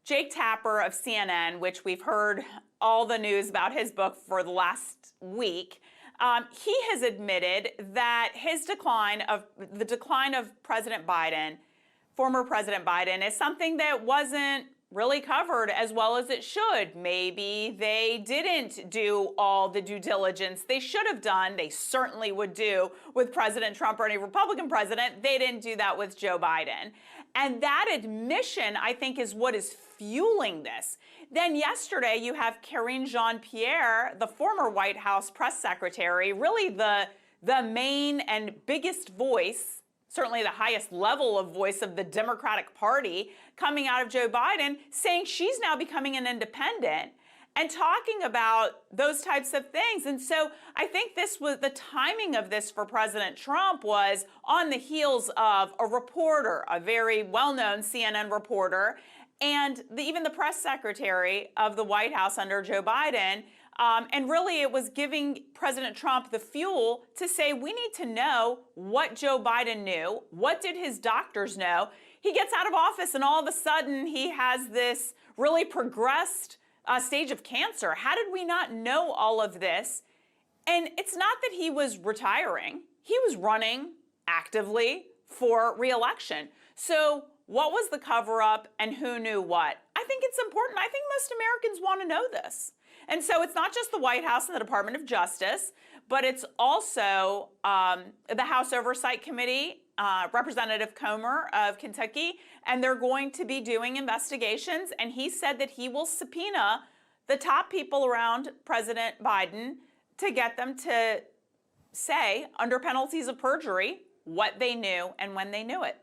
Jake Tapper of CNN, which we've heard all the news about his book for the last week, he has admitted that the decline of President Biden, former President Biden, is something that wasn't really covered as well as it should. Maybe they didn't do all the due diligence they should have done. They certainly would do with President Trump or any Republican president. They didn't do that with Joe Biden. And that admission, I think, is what is fueling this. Then yesterday, you have Karine Jean-Pierre, the former White House press secretary, really the main and biggest voice, certainly the highest level of voice of the Democratic Party, coming out of Joe Biden, saying she's now becoming an independent and talking about those types of things. And so I think the timing of this for President Trump was on the heels of a reporter, a very well-known CNN reporter, and even the press secretary of the White House under Joe Biden. And really, it was giving President Trump the fuel to say, we need to know what Joe Biden knew. What did his doctors know? He gets out of office, and all of a sudden, he has this really progressed stage of cancer. How did we not know all of this? And it's not that he was retiring. He was running actively for re-election. So what was the cover-up and who knew what? I think it's important. I think most Americans want to know this. And so it's not just the White House and the Department of Justice, but it's also the House Oversight Committee, Representative Comer of Kentucky, and they're going to be doing investigations. And he said that he will subpoena the top people around President Biden to get them to say, under penalties of perjury, what they knew and when they knew it.